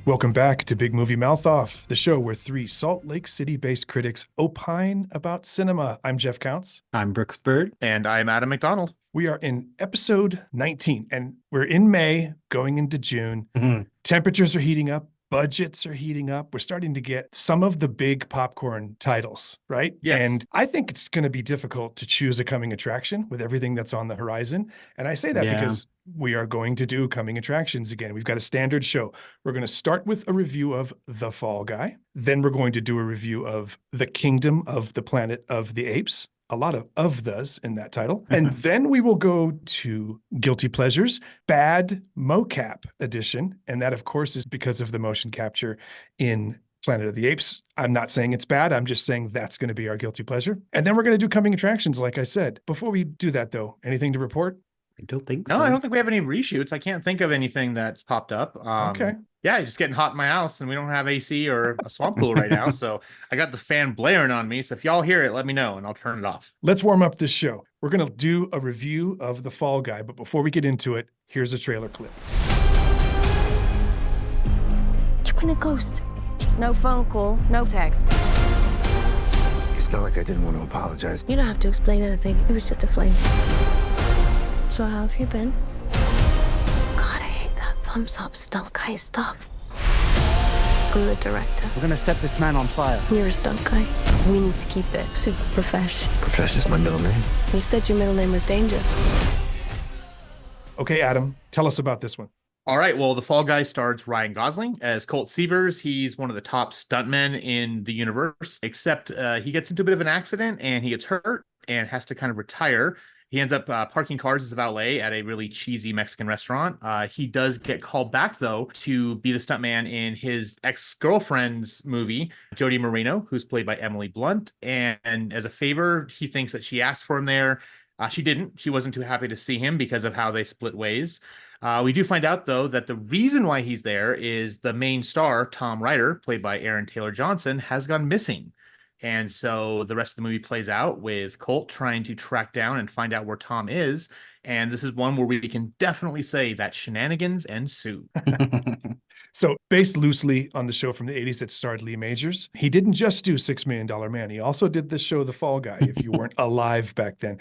Welcome back to Big Movie Mouth Off, the show where three Salt Lake City-based critics opine about cinema. I'm Jeff Counts. I'm Brooks Bird. And I'm Adam McDonald. We are in episode 19, and we're in May, going into June. Mhm. Temperatures are heating up. Budgets are heating up. We're starting to get some of the big popcorn titles, right? Yes. And I think it's going to be difficult to choose a coming attraction with everything that's on the horizon. And I say that Yeah. because we are going to do coming attractions again. We've got a standard show. We're going to start with a review of The Fall Guy. Then we're going to do a review of The Kingdom of the Planet of the Apes. A lot of those in that title. And then we will go to Guilty Pleasures, Bad Mocap Edition. And that, of course, is because of the motion capture in Planet of the Apes. I'm not saying it's bad. I'm just saying that's going to be our guilty pleasure. And then we're going to do coming attractions, like I said. Before we do that, though, anything to report? I don't think No, so. I don't think we have any reshoots. I can't think of anything that's popped up. Okay. Yeah, it's just getting hot in my house, and we don't have AC or a swamp pool right now. So I got the fan blaring on me. So if y'all hear it, let me know, and I'll turn it off. Let's warm up this show. We're going to do a review of The Fall Guy. But before we get into it, here's a trailer clip. You've been a ghost. No phone call, no text. It's not like I didn't want to apologize. You don't have to explain anything. It was just a flame. So how have you been? God, I hate that thumbs up stunt guy stuff. I'm the director. We're gonna set this man on fire. You're a stunt guy. We need to keep it super profesh. Profesh is my middle name. You said your middle name was Danger. Okay, Adam, tell us about this one. All right. Well, The Fall Guy stars Ryan Gosling as Colt Seavers. He's one of the top stuntmen in the universe, except he gets into a bit of an accident and he gets hurt and has to kind of retire. He ends up parking cars as a valet at a really cheesy Mexican restaurant. He does get called back, though, to be the stuntman in his ex-girlfriend's movie, Jodie Moreno, who's played by Emily Blunt. And as a favor, he thinks that she asked for him there. She didn't. She wasn't too happy to see him because of how they split ways. We do find out, though, that the reason why he's there is the main star, Tom Ryder, played by Aaron Taylor Johnson, has gone missing. And so the rest of the movie plays out with Colt trying to track down and find out where Tom is. And this is one where we can definitely say that shenanigans ensue. So, based loosely on the show from the 80s that starred Lee Majors, he didn't just do $6 Million Man. He also did this show, The Fall Guy, if you weren't alive back then.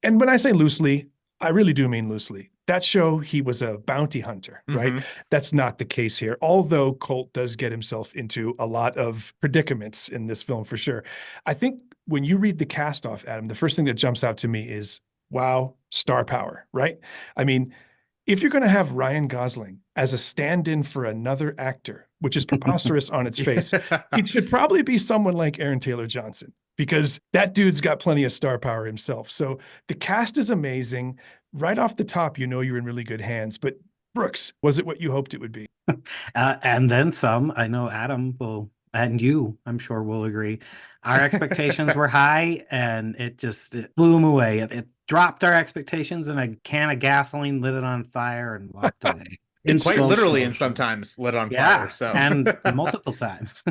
And when I say loosely, I really do mean loosely. That show, he was a bounty hunter, right? Mhm. That's not the case here. Although Colt does get himself into a lot of predicaments in this film for sure. I think when you read the cast off, Adam, the first thing that jumps out to me is, wow, star power, right? I mean, if you're going to have Ryan Gosling as a stand-in for another actor, which is preposterous on its face, it should probably be someone like Aaron Taylor Johnson, because that dude's got plenty of star power himself. So the cast is amazing. Right off the top, you know you're in really good hands. But Brooks, was it what you hoped it would be? And then some. I know Adam will, and you, I'm sure, will agree. Our expectations were high, and it blew them away. It dropped our expectations in a can of gasoline, lit it on fire, and walked away. It's quite slow literally motion. and sometimes lit on Yeah, fire. So and multiple times.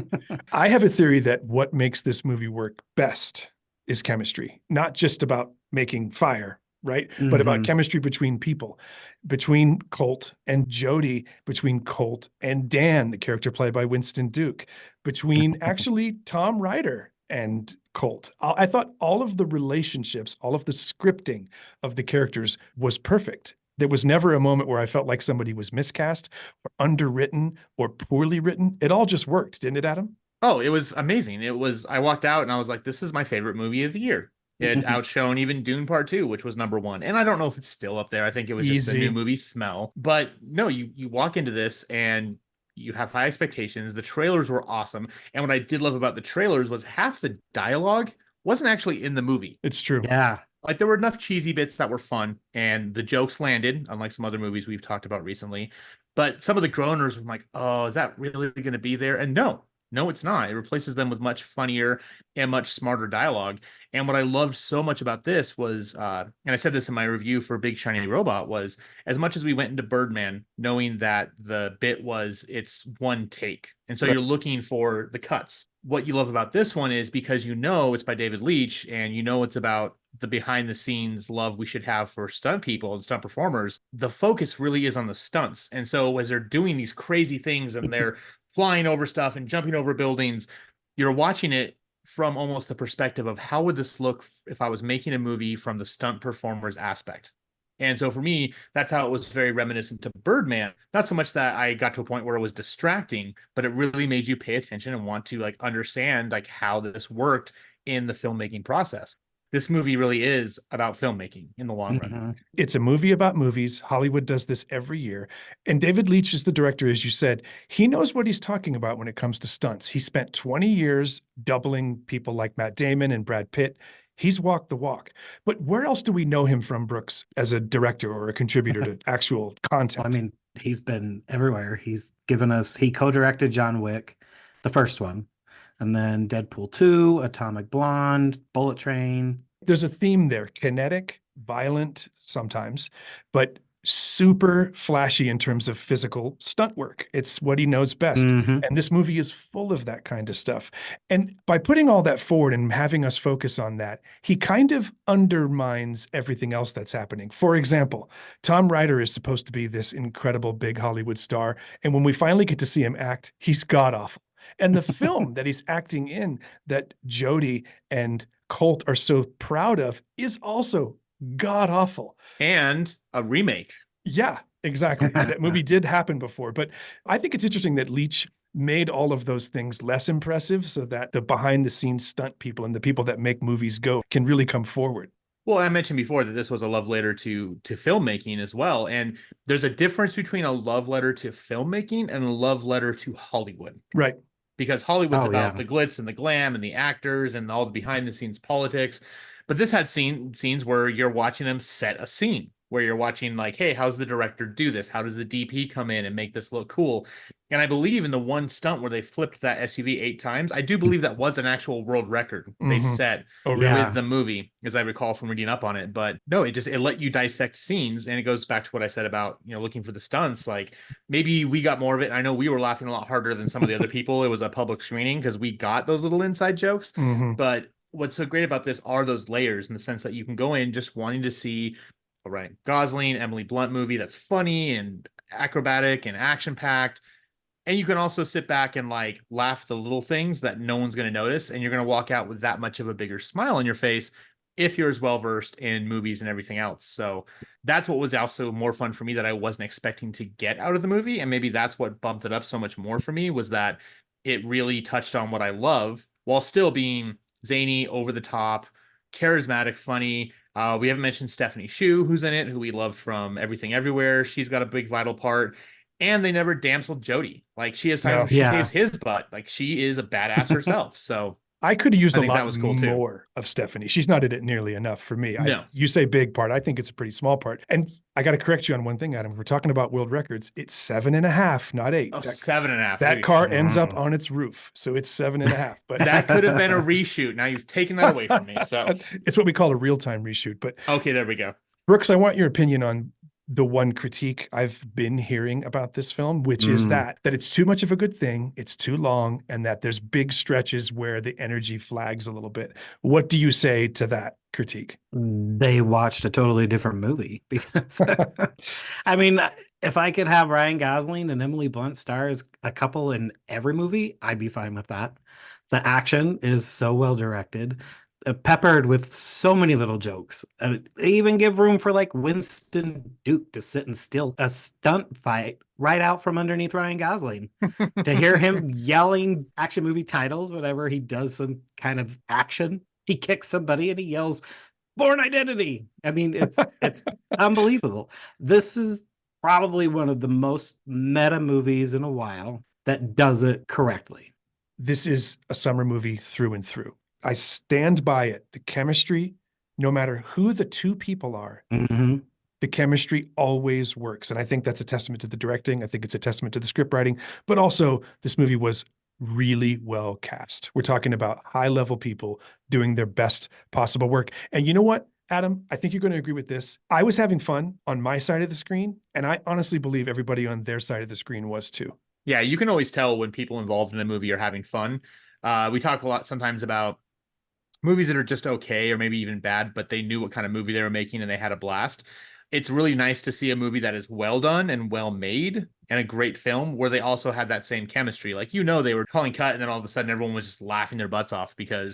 I have a theory that what makes this movie work best is chemistry, not just about making fire, right? But about Mhm. chemistry between people, between Colt and Jodie, between Colt and Dan, the character played by Winston Duke, between actually Tom Ryder and Colt. I thought all of the relationships, all of the scripting of the characters was perfect. There was never a moment where I felt like somebody was miscast or underwritten or poorly written. It all just worked, didn't it, Adam? Oh, it was amazing. I walked out and I was like, this is my favorite movie of the year. It outshone even Dune Part 2, which was #1. And I don't know if it's still up there. I think it was just a Easy. new movie smell. But no, you walk into this and you have high expectations. The trailers were awesome. And what I did love about the trailers was half the dialogue wasn't actually in the movie. It's true. Yeah. Like there were enough cheesy bits that were fun and the jokes landed, unlike some other movies we've talked about recently. But some of the groaners were like, oh, is that really going to be there? And no, it's not. It replaces them with much funnier and much smarter dialogue. And what I loved so much about this was, and I said this in my review for Big Shiny Robot, was as much as we went into Birdman, knowing that the bit was it's one take. And so Right. you're looking for the cuts. What you love about this one is because you know it's by David Leitch and you know it's about the behind the scenes love we should have for stunt people and stunt performers, the focus really is on the stunts. And so as they're doing these crazy things and they're flying over stuff and jumping over buildings, you're watching it from almost the perspective of how would this look if I was making a movie from the stunt performers aspect. And so for me, that's how it was very reminiscent to Birdman. Not so much that I got to a point where it was distracting, but it really made you pay attention and want to like understand like how this worked in the filmmaking process. This movie really is about filmmaking in the long run. It's a movie about movies. Hollywood does this every year. And David Leitch is the director, as you said. He knows what he's talking about when it comes to stunts. He spent 20 years doubling people like Matt Damon and Brad Pitt. He's walked the walk. But where else do we know him from, Brooks, as a director or a contributor to actual content? Well, I mean, he's been everywhere. He's given us, he co-directed John Wick, the first one, and then Deadpool 2, Atomic Blonde, Bullet Train. There's a theme there, kinetic, violent sometimes, but super flashy in terms of physical stunt work. It's what he knows best. Mhm. And this movie is full of that kind of stuff. And by putting all that forward and having us focus on that, he kind of undermines everything else that's happening. For example, Tom Ryder is supposed to be this incredible big Hollywood star. And when we finally get to see him act, he's god awful. And the film that he's acting in, that Jodie and Colt are so proud of, is also god awful. And a remake. Yeah, exactly. That movie did happen before, but I think it's interesting that Leitch made all of those things less impressive so that the behind the scenes stunt people and the people that make movies go can really come forward. Well, I mentioned before that this was a love letter to filmmaking as well. And there's a difference between a love letter to filmmaking and a love letter to Hollywood. Right. Because Hollywood's Oh, about yeah. the glitz and the glam and the actors and all the behind the scenes politics. But this had scenes where you're watching them set a scene, where you're watching like, hey, how's the director do this? How does the DP come in and make this look cool? And I believe in the one stunt where they flipped that SUV 8 times, I do believe that was an actual world record they Mhm. set Oh, really? Yeah. with the movie, as I recall from reading up on it. But no, it let you dissect scenes, and it goes back to what I said about, you know, looking for the stunts. Like maybe we got more of it. I know we were laughing a lot harder than some of the other people. It was a public screening because we got those little inside jokes. Mhm. But what's so great about this are those layers, in the sense that you can go in just wanting to see a Ryan Gosling, Emily Blunt movie that's funny and acrobatic and action packed. And you can also sit back and like laugh at the little things that no one's going to notice. And you're going to walk out with that much of a bigger smile on your face if you're as well versed in movies and everything else. So that's what was also more fun for me that I wasn't expecting to get out of the movie. And maybe that's what bumped it up so much more for me, was that it really touched on what I love while still being zany, over the top, charismatic, funny. We haven't mentioned Stephanie Shu, who's in it, who we loved from Everything Everywhere. She's got a big vital part. And they never damseled Jodie. Like she has times No. where she Yeah. saves his butt. Like she is a badass herself. So I could have used I a think that lot was cool, too. more of Stephanie. She's not in it nearly enough for me. No. You say big part. I think it's a pretty small part. And I got to correct you on one thing, Adam. If we're talking about world records, it's 7.5, not 8. Oh, 7.5. That car ends up Mm. on its roof. So it's 7.5. But That could have been a reshoot. Now you've taken that away from me. So it's what we call a real-time reshoot. But okay, there we go. Brooks, I want your opinion on the one critique I've been hearing about this film, which is that it's too much of a good thing, it's too long, and that there's big stretches where the energy flags a little bit. What do you say to that critique? They watched a totally different movie because I mean, if I could have Ryan Gosling and Emily Blunt star as a couple in every movie, I'd be fine with that. The action is so well directed, peppered with so many little jokes. They even give room for like Winston Duke to sit and steal a stunt fight right out from underneath Ryan Gosling. To hear him yelling action movie titles whenever he does some kind of action, he kicks somebody and he yells Born Identity. I mean, it's unbelievable. This is probably one of the most meta movies in a while that does it correctly. This is a summer movie through and through. I stand by it. The chemistry, no matter who the two people are, Mhm. the chemistry always works. And I think that's a testament to the directing. I think it's a testament to the script writing, but also this movie was really well cast. We're talking about high-level people doing their best possible work. And you know what, Adam? I think you're going to agree with this. I was having fun on my side of the screen, and I honestly believe everybody on their side of the screen was too. Yeah, you can always tell when people involved in a movie are having fun. We talk a lot sometimes about movies that are just okay or maybe even bad, but they knew what kind of movie they were making and they had a blast. It's really nice to see a movie that is well done and well made and a great film where they also had that same chemistry. Like, they were calling cut and then all of a sudden everyone was just laughing their butts off because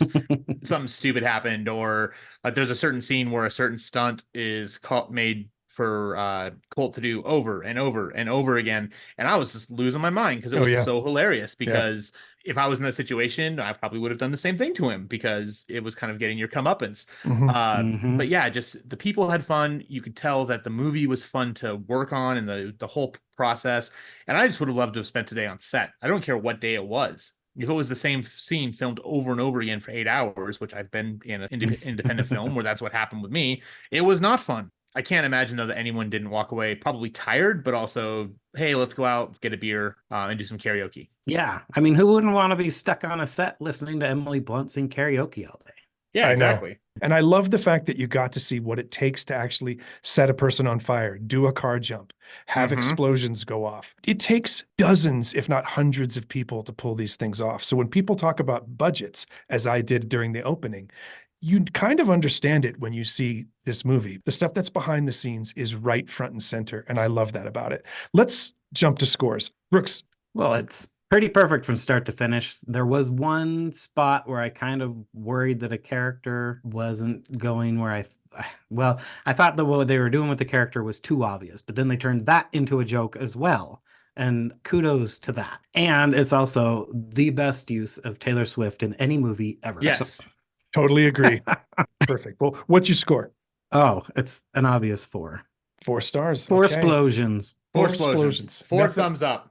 something stupid happened, or there's a certain scene where a certain stunt is made for Colt to do over and over and over again. And I was just losing my mind because it Oh, was yeah. so hilarious because if I was in that situation, I probably would have done the same thing to him because it was kind of getting your comeuppance. But yeah, just the people had fun. You could tell that the movie was fun to work on and the whole process. And I just would have loved to have spent today on set. I don't care what day it was. If it was the same scene filmed over and over again for 8 hours, which I've been in an independent film where that's what happened with me, it was not fun. I can't imagine though that anyone didn't walk away probably tired, but also, hey, let's go out, get a beer, and do some karaoke. Yeah. I mean, who wouldn't want to be stuck on a set listening to Emily Blunt sing karaoke all day? Yeah, I know. exactly. And I love the fact that you got to see what it takes to actually set a person on fire, do a car jump, have explosions go off. It takes dozens, if not hundreds of people to pull these things off. So when people talk about budgets, as I did during the opening, you kind of understand it when you see this movie. The stuff that's behind the scenes is right front and center, and I love that about it. Let's jump to scores. Brooks. Well, it's pretty perfect from start to finish. There was one spot where I kind of worried that a character wasn't going where I thought that what they were doing with the character was too obvious, but then they turned that into a joke as well. And kudos to that. And it's also the best use of Taylor Swift in any movie ever. Yes. Totally agree. Perfect. Well, what's your score? Oh, it's an obvious 4. 4 stars. Four Okay. explosions. 4 explosions. explosions. 4 thumbs up.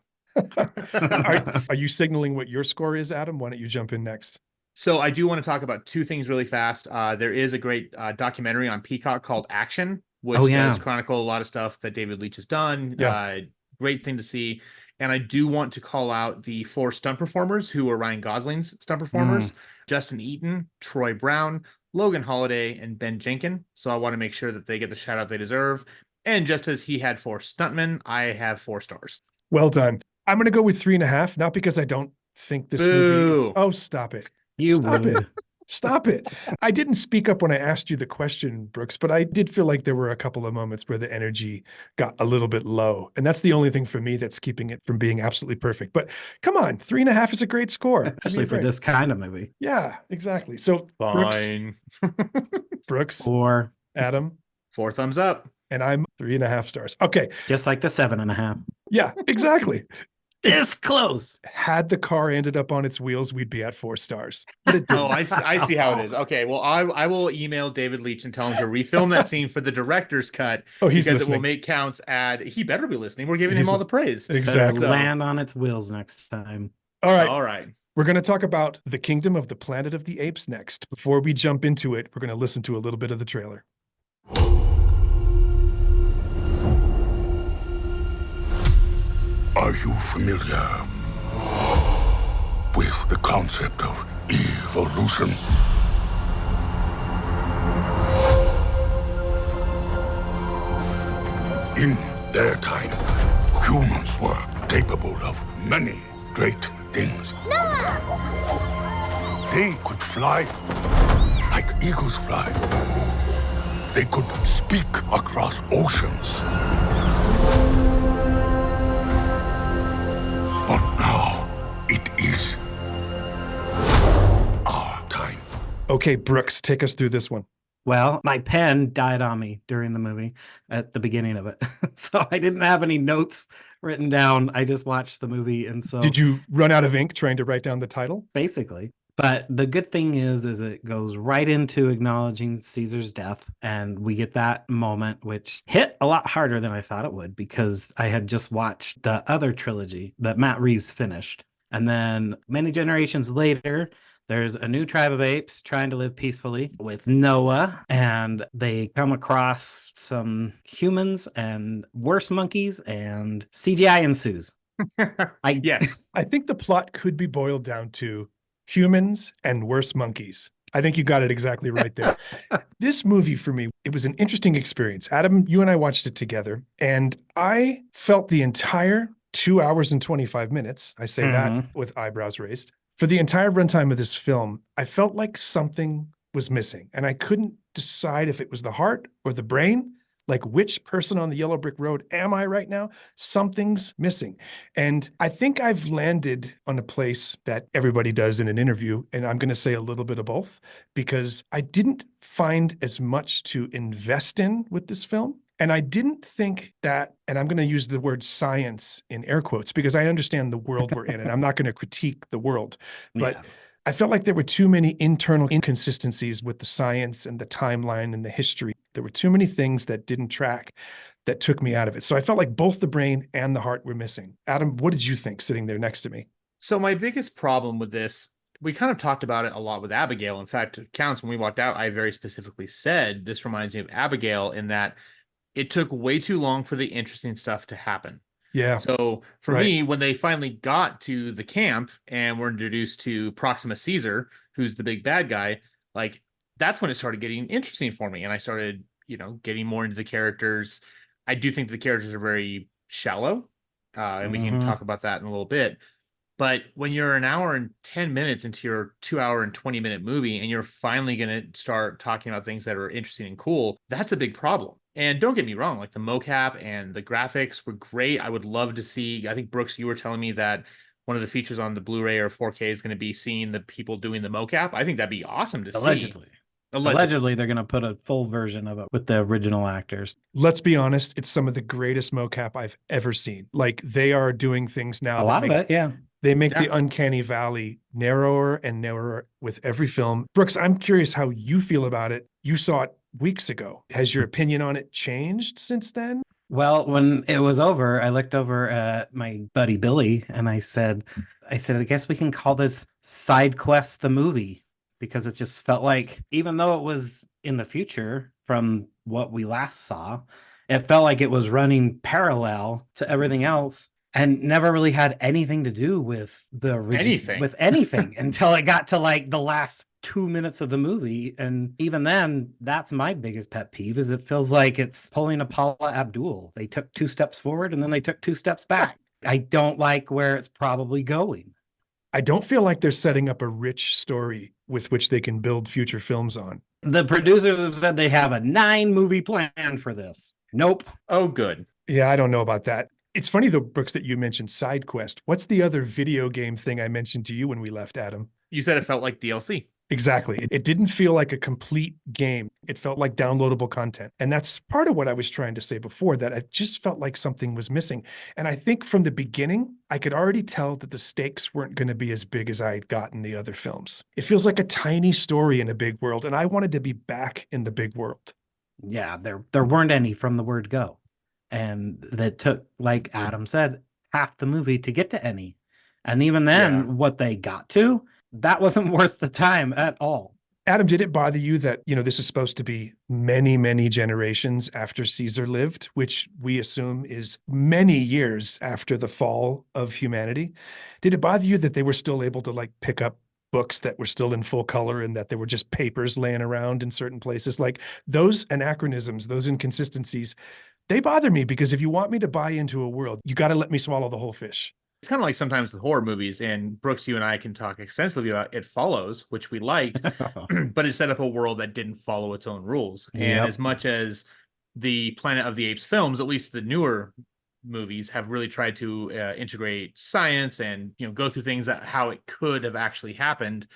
Are you signaling what your score is, Adam? Why don't you jump in next? So I do want to talk about 2 things really fast. There is a great documentary on Peacock called Action, which does chronicle a lot of stuff that David Leitch has done. Yeah. Great thing to see. And I do want to call out the 4 stunt performers who were Ryan Gosling's stunt performers: Justin Eaton, Troy Brown, Logan Holiday, and Ben Jenkin. So I want to make sure that they get the shout out they deserve. And just as he had 4 stuntmen, I have 4 stars. Well done. I'm going to go with 3.5, not because I don't think this movie is... Oh, stop it. Stop it. Stop it. I didn't speak up when I asked you the question, Brooks, but I did feel like there were a couple of moments where the energy got a little bit low. And that's the only thing for me that's keeping it from being absolutely perfect. But come on, 3.5 is a great score. Especially for this kind of movie. Yeah, exactly. So fine. Brooks, 4. Adam, 4 thumbs up. And I'm 3.5 stars. Okay. Just like the 7.5. Yeah, exactly. This close. Had the car ended up on its wheels, we'd be at 4 stars. But it didn't. Oh, I see how it is. Okay, well, I will email David Leitch and tell him to refilm that scene for the director's cut. Oh, he's because listening. It will make counts add. He better be listening. We're giving him all the praise. Exactly. Better land on its wheels next time. All right. All right. We're going to talk about the Kingdom of the Planet of the Apes next. Before we jump into it, we're going to listen to a little bit of the trailer. Are you familiar with the concept of evolution? In their time, humans were capable of many great things. They could fly like eagles fly. They could speak across oceans. But now, it is our time. Okay, Brooks, take us through this one. Well, my pen died on me during the movie at the beginning of it. So I didn't have any notes written down. I just watched the movie. And so... Did you run out of ink trying to write down the title? Basically. But the good thing is it goes right into acknowledging Caesar's death. And we get that moment, which hit a lot harder than I thought it would, because I had just watched the other trilogy that Matt Reeves finished. And then many generations later, there's a new tribe of apes trying to live peacefully with Noah, and they come across some humans and worse monkeys, and CGI ensues. Yes. I think the plot could be boiled down to humans and worse monkeys. I think you got it exactly right there. This movie, for me, it was an interesting experience. Adam, you and I watched it together, and I felt the entire 2 hours and 25 minutes, I say that with eyebrows raised, for the entire runtime of this film, I felt like something was missing. And I couldn't decide if it was the heart or the brain. Like, which person on the yellow brick road am I right now? Something's missing. And I think I've landed on a place that everybody does in an interview. And I'm going to say a little bit of both, because I didn't find as much to invest in with this film. And I didn't think that, and I'm going to use the word science in air quotes, because I understand the world we're in, and I'm not going to critique the world. But Yeah. I felt like there were too many internal inconsistencies with the science and the timeline and the history. There were too many things that didn't track that took me out of it. So I felt like both the brain and the heart were missing. Adam, what did you think sitting there next to me? So my biggest problem with this, we kind of talked about it a lot with Abigail. In fact, Counts, when we walked out, I very specifically said this reminds me of Abigail in that it took way too long for the interesting stuff to happen. Yeah. So for Right. me, when they finally got to the camp and were introduced to Proxima Caesar, who's the big bad guy, like that's when it started getting interesting for me. And I started, getting more into the characters. I do think the characters are very shallow. And we can Mhm. talk about that in a little bit. But when you're an hour and 10 minutes into your 2 hour and 20-minute movie and you're finally going to start talking about things that are interesting and cool, that's a big problem. And don't get me wrong, like the mocap and the graphics were great. I would love to see, I think Brooks, you were telling me that one of the features on the Blu-ray or 4K is going to be seeing the people doing the mocap. I think that'd be awesome to see. Allegedly. Allegedly, they're going to put a full version of it with the original actors. Let's be honest, it's some of the greatest mocap I've ever seen. Like, they are doing things now A lot of it, yeah. They make Yeah. the uncanny valley narrower and narrower with every film. Brooks, I'm curious how you feel about it. You saw it weeks ago. Has your opinion on it changed since then? Well, when it was over, I looked over at my buddy Billy and I said, I guess we can call this Side Quest the movie, because it just felt like, even though it was in the future from what we last saw, it felt like it was running parallel to everything else and never really had anything to do with the anything until it got to like the last 2 minutes of the movie. And even then, that's my biggest pet peeve, is it feels like it's pulling a Paula Abdul. They took 2 steps forward and then they took 2 steps back. I don't like where it's probably going. I don't feel like they're setting up a rich story with which they can build future films on. The producers have said they have a 9-movie plan for this. Nope. Oh, good. Yeah, I don't know about that. It's funny though, Brooks, that you mentioned Side Quest. What's the other video game thing I mentioned to you when we left, Adam? You said it felt like DLC. Exactly. It didn't feel like a complete game. It felt like downloadable content. And that's part of what I was trying to say before, that I just felt like something was missing. And I think from the beginning, I could already tell that the stakes weren't going to be as big as I had gotten the other films. It feels like a tiny story in a big world, and I wanted to be back in the big world. Yeah, there weren't any from the word go. And that took, like Adam said, half the movie to get to any. And even then, what they got to, that wasn't worth the time at all. Adam, did it bother you that, this is supposed to be many, many generations after Caesar lived, which we assume is many years after the fall of humanity? Did it bother you that they were still able to like pick up books that were still in full color and that there were just papers laying around in certain places? Like, those anachronisms, those inconsistencies, they bother me, because if you want me to buy into a world, you got to let me swallow the whole fish. It's kind of like sometimes with horror movies, and Brooks, you and I can talk extensively about It Follows, which we liked, but it set up a world that didn't follow its own rules. And Yep. as much as the Planet of the Apes films, at least the newer movies, have really tried to integrate science and go through things that how it could have actually happened.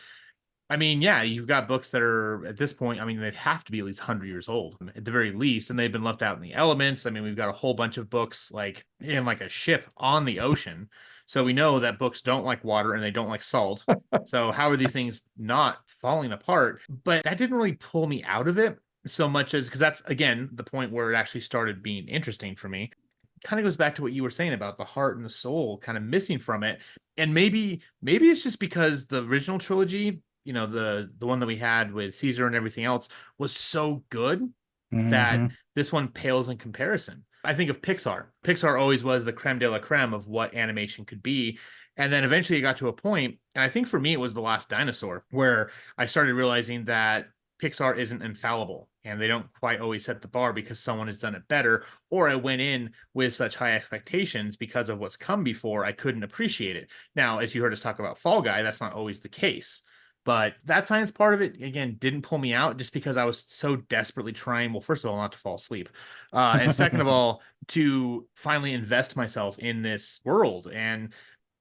I mean, yeah, you've got books that are at this point, I mean, they'd have to be at least 100 years old at the very least, and they've been left out in the elements. I mean, we've got a whole bunch of books like in like a ship on the ocean. So we know that books don't like water and they don't like salt. So how are these things not falling apart? But that didn't really pull me out of it so much as, because that's, again, the point where it actually started being interesting for me. Kind of goes back to what you were saying about the heart and the soul kind of missing from it. And maybe it's just because the original trilogy, the one that we had with Caesar and everything else, was so good that this one pales in comparison. I think of Pixar. Pixar always was the creme de la creme of what animation could be. And then eventually it got to a point, and I think for me it was The Last Dinosaur, where I started realizing that Pixar isn't infallible and they don't quite always set the bar because someone has done it better, or I went in with such high expectations because of what's come before, I couldn't appreciate it. Now, as you heard us talk about Fall Guy, that's not always the case. But that science part of it, again, didn't pull me out just because I was so desperately trying, well, first of all, not to fall asleep. And second of all, to finally invest myself in this world. And,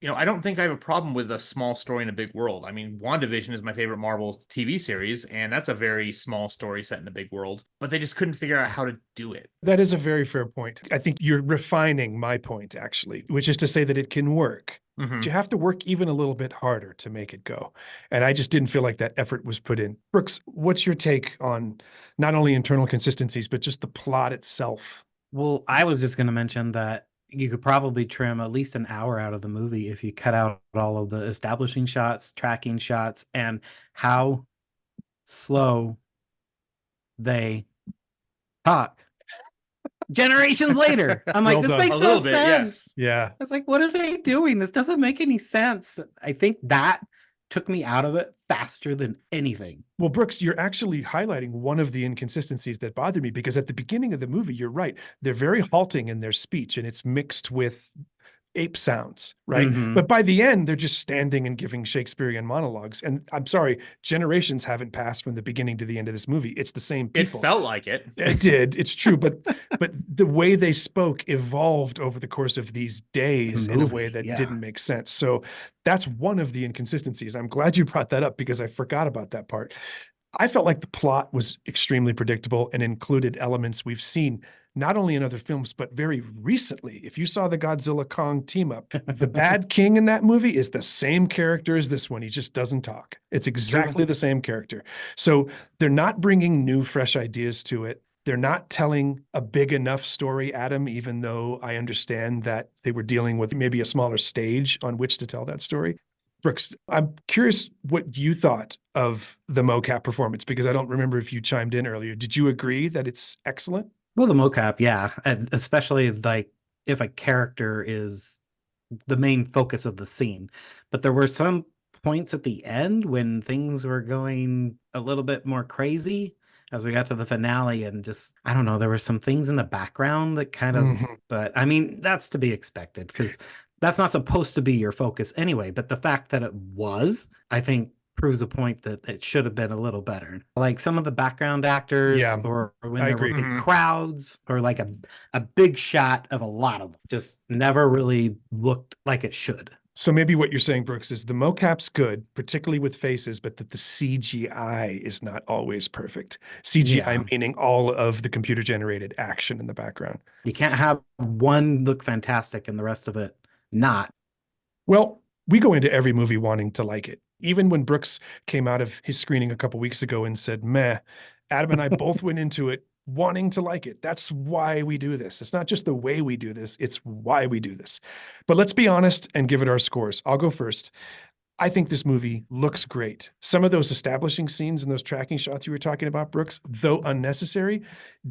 I don't think I have a problem with a small story in a big world. I mean, WandaVision is my favorite Marvel TV series, and that's a very small story set in a big world, but they just couldn't figure out how to do it. That is a very fair point. I think you're refining my point, actually, which is to say that it can work. Mhm. You have to work even a little bit harder to make it go. And I just didn't feel like that effort was put in. Brooks, what's your take on not only internal consistencies, but just the plot itself? Well, I was just going to mention that you could probably trim at least an hour out of the movie if you cut out all of the establishing shots, tracking shots, and how slow they talk. Generations later, I'm like, Well this done. makes A no little bit, yes. sense. Yeah. I was like, what are they doing? This doesn't make any sense. I think that took me out of it faster than anything. Well, Brooks, you're actually highlighting one of the inconsistencies that bothered me because at the beginning of the movie, you're right. They're very halting in their speech and it's mixed with ape sounds, right? Mhm. But by the end, they're just standing and giving Shakespearean monologues. And I'm sorry, generations haven't passed from the beginning to the end of this movie. It's the same It people. felt like it. It did. It's true, but the way they spoke evolved over the course of these days in a way Movie, that yeah. didn't make sense. So that's one of the inconsistencies. I'm glad you brought that up because I forgot about that part. I felt like the plot was extremely predictable and included elements we've seen not only in other films, but very recently. If you saw the Godzilla Kong team up, the bad king in that movie is the same character as this one. He just doesn't talk. It's exactly the same character. So they're not bringing new, fresh ideas to it. They're not telling a big enough story, Adam, even though I understand that they were dealing with maybe a smaller stage on which to tell that story. Brooks, I'm curious what you thought of the mocap performance because I don't remember if you chimed in earlier. Did you agree that it's excellent? Well, the mocap, yeah, and especially like if a character is the main focus of the scene. But there were some points at the end when things were going a little bit more crazy as we got to the finale, and just, I don't know, there were some things in the background that kind of, Mhm. but I mean, that's to be expected because that's not supposed to be your focus anyway. But the fact that it was, I think, proves a point that it should have been a little better. Like some of the background actors, Yeah, or when I there were agree. big Mhm. crowds, or like a big shot of a lot of them, just never really looked like it should. So maybe what you're saying, Brooks, is the mocap's good, particularly with faces, but that the CGI is not always perfect. CGI Yeah. meaning all of the computer generated action in the background. You can't have one look fantastic and the rest of it not. Well, we go into every movie wanting to like it. Even when Brooks came out of his screening a couple weeks ago and said, meh, Adam and I both went into it wanting to like it. That's why we do this. It's not just the way we do this, it's why we do this. But let's be honest and give it our scores. I'll go first. I think this movie looks great. Some of those establishing scenes and those tracking shots you were talking about, Brooks, though unnecessary,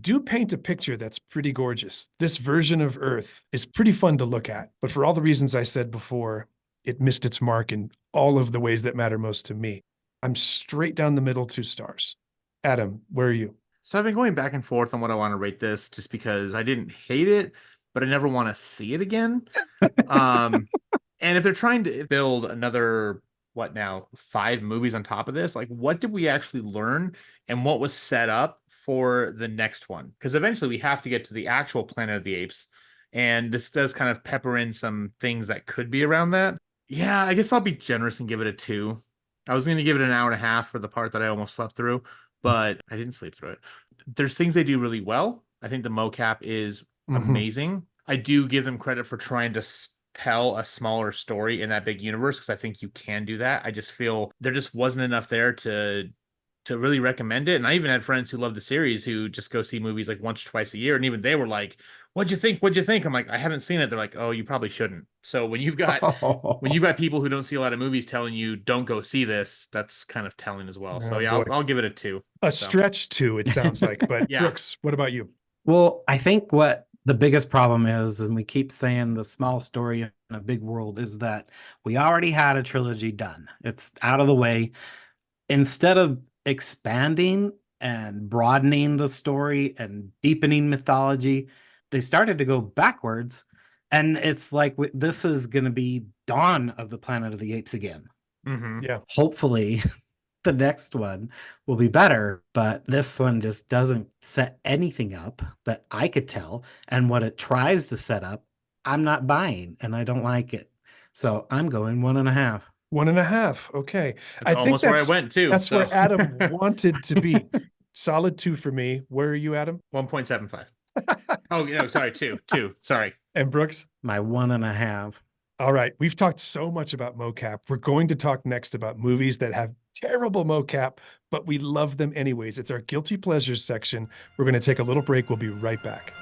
do paint a picture that's pretty gorgeous. This version of Earth is pretty fun to look at, but for all the reasons I said before, it missed its mark in all of the ways that matter most to me. I'm straight down the middle, 2 stars. Adam, where are you? So I've been going back and forth on what I want to rate this just because I didn't hate it, but I never want to see it again. And if they're trying to build another, what now, 5 movies on top of this, like what did we actually learn and what was set up for the next one? Because eventually we have to get to the actual Planet of the Apes. And this does kind of pepper in some things that could be around that. Yeah, I guess I'll be generous and give it a 2. I was going to give it an hour and a half for the part that I almost slept through, but I didn't sleep through it. There's things they do really well. I think the mocap is Mhm. amazing. I do give them credit for trying to tell a smaller story in that big universe because I think you can do that. I just feel there just wasn't enough there to really recommend it. And I even had friends who love the series who just go see movies like once or twice a year, and even they were like, "What'd you think? What'd you think?" I'm like, "I haven't seen it." They're like, "Oh, you probably shouldn't." So when you've got people who don't see a lot of movies telling you don't go see this, that's kind of telling as well. So Oh, yeah, boy. I'll give it a 2. A So. stretch 2, it sounds like. But Yeah. Brooks, what about you? Well, I think what the biggest problem is, and we keep saying the small story in a big world, is that we already had a trilogy done. It's out of the way. Instead of expanding and broadening the story and deepening mythology, they started to go backwards. And it's like this is going to be Dawn of the Planet of the Apes again. Mhm. Yeah. Hopefully, the next one will be better, but this one just doesn't set anything up that I could tell. And what it tries to set up, I'm not buying, and I don't like it. So I'm going 1.5. 1.5. Okay. That's I think almost where I that's went too. that's so. where Adam wanted to be. Solid 2 for me. Where are you, Adam? 1.75. Oh, no, sorry, two. Sorry. And Brooks? My 1.5. All right. We've talked so much about mocap. We're going to talk next about movies that have terrible mocap, but we love them anyways. It's our guilty pleasures section. We're going to take a little break. We'll be right back.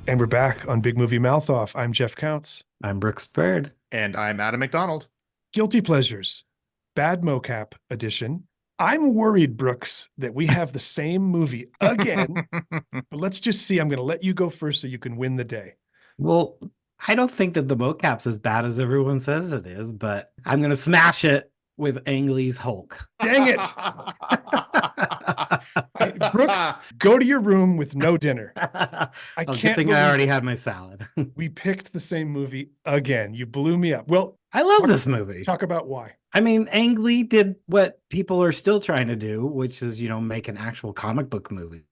And we're back on Big Movie Mouth Off. I'm Jeff Counts. I'm Brooks Bird. And I'm Adam McDonald. Guilty Pleasures, Bad Mocap Edition. I'm worried, Brooks, that we have the same movie again, but let's just see. I'm going to let you go first so you can win the day. Well, I don't think that the mocap's as bad as everyone says it is, but I'm going to smash it with Ang Lee's Hulk. Dang it. Brooks, go to your room with no dinner. I Good can't thing believe I already had my salad. we picked the same movie again. You blew me up. Well, I love this movie. talk about why. I mean, Ang Lee did what people are still trying to do, which is, make an actual comic book movie.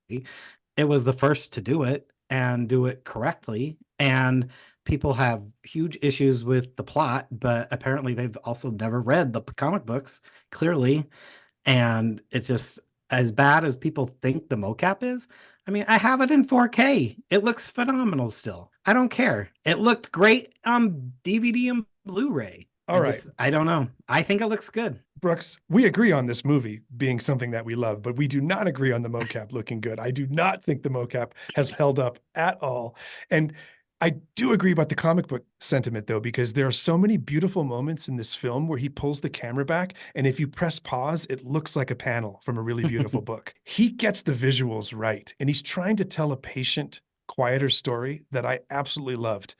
It was the first to do it and do it correctly. And people have huge issues with the plot, but apparently they've also never read the comic books, clearly. And it's just as bad as people think the mocap is. I mean, I have it in 4K. It looks phenomenal still. I don't care. It looked great on DVD and Blu-ray. All right. I don't know. I think it looks good. Brooks, we agree on this movie being something that we love, but we do not agree on the mocap looking good. I do not think the mocap has held up at all. And I do agree about the comic book sentiment, though, because there are so many beautiful moments in this film where he pulls the camera back, and if you press pause, it looks like a panel from a really beautiful book. He gets the visuals right, and he's trying to tell a patient, quieter story that I absolutely loved.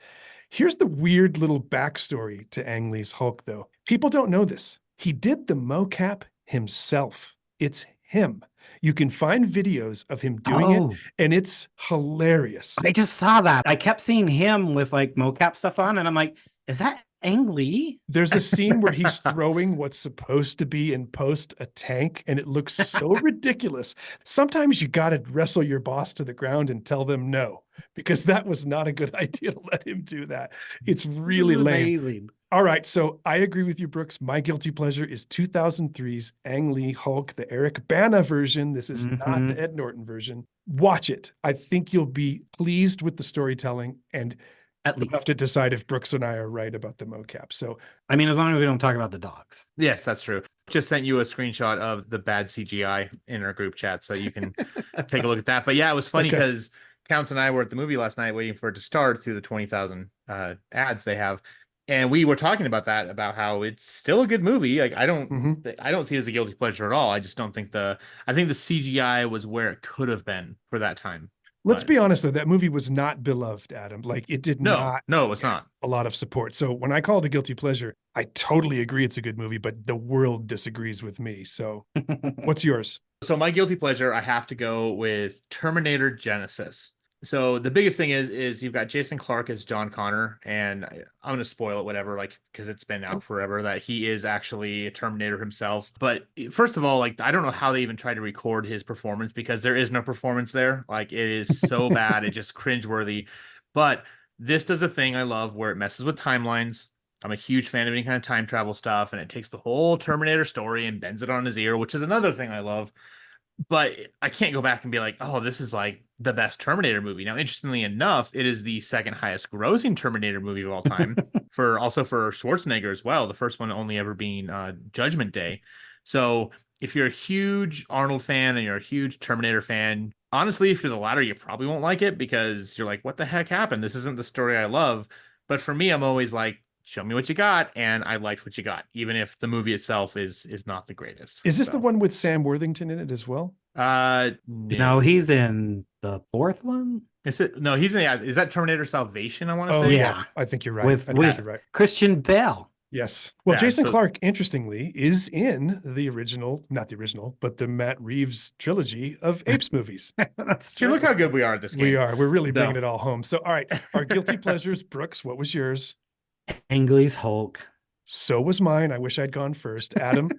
Here's the weird little backstory to Ang Lee's Hulk, though. People don't know this. He did the mocap himself. It's him. You can find videos of him doing it, and it's hilarious. I just saw that. I kept seeing him with like mocap stuff on, and I'm like, is that Ang Lee? There's a scene where he's throwing what's supposed to be in post a tank, and it looks so ridiculous. Sometimes you got to wrestle your boss to the ground and tell them no, because that was not a good idea to let him do that. It's really lame. Amazing. All right, so I agree with you, Brooks. My guilty pleasure is 2003's Ang Lee Hulk, the Eric Bana version. This is not the Ed Norton version. Watch it. I think you'll be pleased with the storytelling, and At we'll have least. to decide if Brooks and I are right about the mocap. So I mean, as long as we don't talk about the dogs. Yes, that's true. Just sent you a screenshot of the bad CGI in our group chat, so you can take a look at that. But yeah, it was funny because Counts and I were at the movie last night waiting for it to start through the 20,000 ads they have. And we were talking about that, about how it's still a good movie. Like I don't see it as a guilty pleasure at all. I just don't think I think the CGI was where it could have been for that time. let's be honest, though, that movie was not beloved, Adam. Like it did not. No, it's not. A lot of support. So when I call it a guilty pleasure, I totally agree it's a good movie, but the world disagrees with me. So what's yours? So my guilty pleasure, I have to go with Terminator Genesis. So the biggest thing is you've got Jason Clarke as John Connor, and I'm going to spoil it, whatever, like, because it's been out forever, that he is actually a Terminator himself. But first of all, like, I don't know how they even tried to record his performance, because there is no performance there. Like, it is so bad. It's just cringeworthy. But this does a thing I love where it messes with timelines. I'm a huge fan of any kind of time travel stuff, and it takes the whole Terminator story and bends it on his ear, which is another thing I love. But I can't go back and be like, oh, this is like the best Terminator movie. Now, interestingly enough, it is the second highest grossing Terminator movie of all time, for Schwarzenegger as well. The first one only ever being Judgment Day. So if you're a huge Arnold fan and you're a huge Terminator fan, honestly, if you're the latter, you probably won't like it, because you're like, what the heck happened? This isn't the story I love. But for me, I'm always like, show me what you got, and I liked what you got, even if the movie itself is not the greatest. Is this the one with Sam Worthington in it as well? No, he's in the fourth one. Is it? No, he's in. Is that Terminator Salvation? I want to Oh say. yeah. I think you're right. With I think you're right. Christian Bale. Yes. Well, Yeah, Jason so- Clarke, interestingly, is in the original, not the original, but the Matt Reeves trilogy of Apes movies. That's See, look how good we are at this game. We are. We're really bringing So- it all home. So, all right. Our guilty pleasures, Brooks, what was yours? Ang Lee's Hulk. So was mine. I wish I'd gone first. Adam.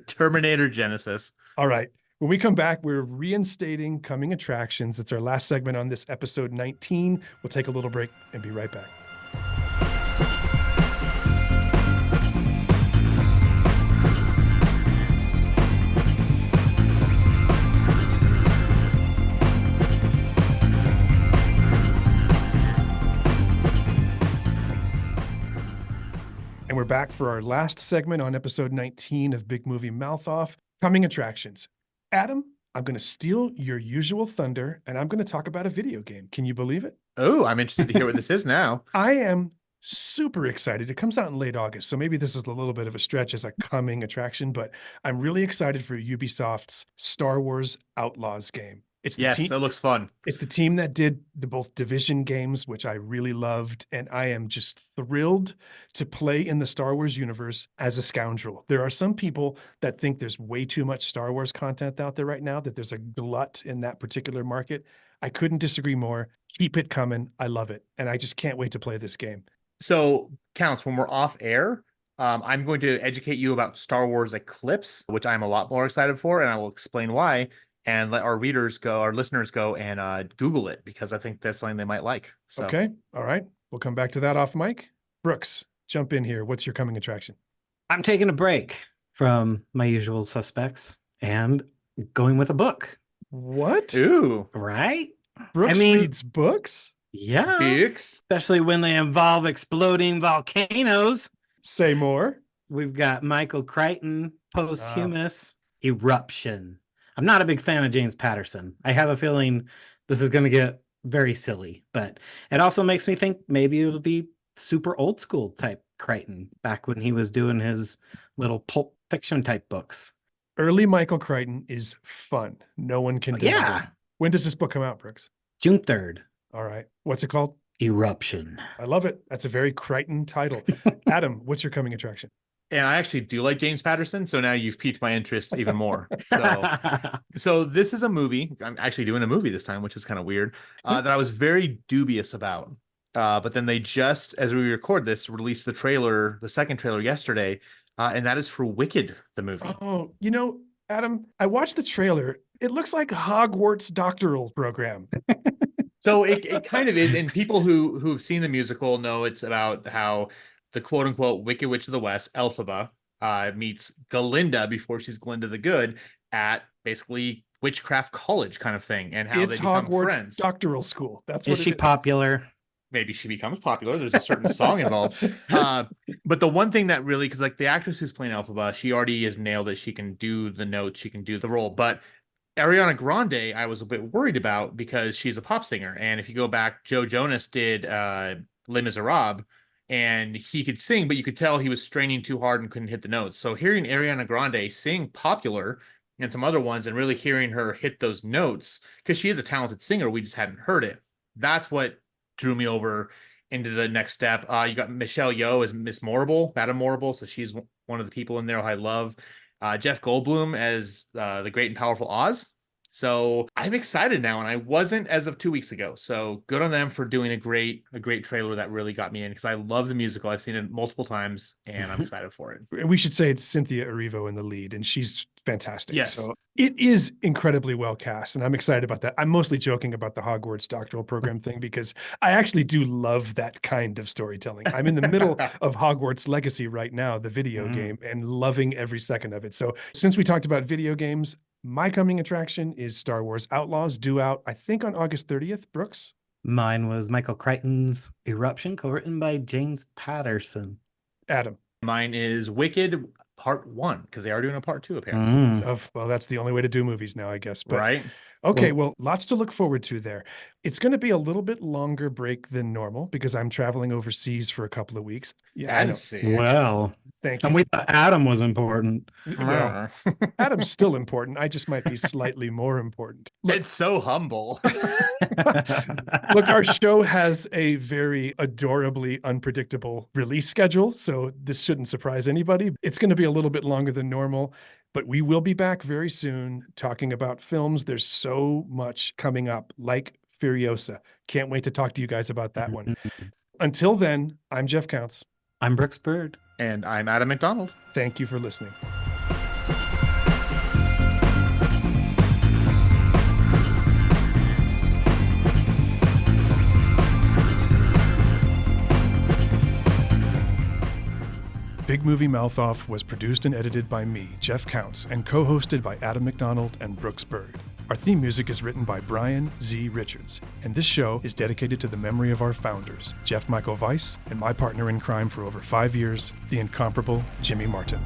Terminator Genesis. All right. When we come back, we're reinstating coming attractions. It's our last segment on this episode 19. We'll take a little break and be right back. And we're back for our last segment on episode 19 of Big Movie Mouth Off, coming attractions. Adam, I'm going to steal your usual thunder and I'm going to talk about a video game. Can you believe it? Oh, I'm interested to hear what this is now. I am super excited. It comes out in late August, so maybe this is a little bit of a stretch as a coming attraction, but I'm really excited for Ubisoft's Star Wars Outlaws game. It's the Yes, team. that looks fun. It's the team that did the both Division games, which I really loved, and I am just thrilled to play in the Star Wars universe as a scoundrel. There are some people that think there's way too much Star Wars content out there right now, that there's a glut in that particular market. I couldn't disagree more. Keep it coming. I love it, and I just can't wait to play this game. So, Counts, when we're off air, I'm going to educate you about Star Wars Eclipse, which I'm a lot more excited for, and I will explain why, and let our listeners go and Google it, because I think that's something they might like. So. Okay. All right. We'll come back to that off mic. Brooks, jump in here. What's your coming attraction? I'm taking a break from my usual suspects and going with a book, What? Ooh, right? Brooks I mean- reads books? Yeah. Bix. Especially when they involve exploding volcanoes. Say more. We've got Michael Crichton, posthumous Eruption. I'm not a big fan of James Patterson. I have a feeling this is going to get very silly, but it also makes me think maybe it'll be super old school type Crichton back when he was doing his little pulp fiction type books. Early Michael Crichton is fun. No one can deny Yeah. it. When does this book come out, Brooks? June 3rd, All right. What's it called? Eruption. I love it. That's a very Crichton title. Adam, what's your coming attraction? And I actually do like James Patterson, so now you've piqued my interest even more. So this is a movie. I'm actually doing a movie this time, which is kind of weird, that I was very dubious about. But then they just, as we record this, released the trailer, the second trailer yesterday, and that is for Wicked, the movie. Oh, Adam, I watched the trailer. It looks like Hogwarts doctoral program. So it kind of is, and people who've seen the musical know it's about how the quote unquote Wicked Witch of the West, Elphaba, meets Galinda before she's Glinda the Good at basically witchcraft college kind of thing, and how It's they become Hogwarts friends. doctoral school. That's what Is she it is. popular? Maybe she becomes popular. There's a certain song involved. But the one thing that really, because like the actress who's playing Elphaba, she already has nailed it. She can do the notes, she can do the role. But Ariana Grande, I was a bit worried about because she's a pop singer. And if you go back, Joe Jonas did Les Miserables, and he could sing, but you could tell he was straining too hard and couldn't hit the notes. So hearing Ariana Grande sing Popular and some other ones, and really hearing her hit those notes, because she is a talented singer, we just hadn't heard it. That's what drew me over into the next step. You got Michelle Yeoh as Miss Morrible, Madame Morrible, so she's one of the people in there who I love. Jeff Goldblum as the Great and Powerful Oz. So I'm excited now, and I wasn't as of 2 weeks ago. So good on them for doing a great trailer that really got me in, because I love the musical. I've seen it multiple times, and I'm excited for it. And we should say it's Cynthia Erivo in the lead, and she's fantastic. Yes. So it is incredibly well cast, and I'm excited about that. I'm mostly joking about the Hogwarts doctoral program thing because I actually do love that kind of storytelling. I'm in the middle of Hogwarts Legacy right now, the video game, and loving every second of it. So since we talked about video games, my coming attraction is Star Wars Outlaws, due out, I think, on August 30th. Brooks? Mine was Michael Crichton's Eruption, co-written by James Patterson. Adam? Mine is Wicked, part 1 because they are doing a part 2 apparently. Well, that's the only way to do movies now, I guess. But Right? okay, well, lots to look forward to there. It's going to be a little bit longer break than normal because I'm traveling overseas for a couple of weeks. Yeah, I know. Fancy. Well, Thank you. and we thought Adam was important. Well, Adam's still important. I just might be slightly more important. Look, It's so humble. look, our show has a very adorably unpredictable release schedule, so this shouldn't surprise anybody. It's going to be a little bit longer than normal, but we will be back very soon talking about films. There's so much coming up, like Furiosa. Can't wait to talk to you guys about that one. Until then, I'm Jeff Counts. I'm Brooks Bird. And I'm Adam McDonald. Thank you for listening. Big Movie Mouth Off was produced and edited by me, Jeff Counts, and co-hosted by Adam McDonald and Brooks Bird. Our theme music is written by Brian Z. Richards, and this show is dedicated to the memory of our founders, Jeff Michael Weiss, and my partner in crime for over 5 years, the incomparable Jimmy Martin.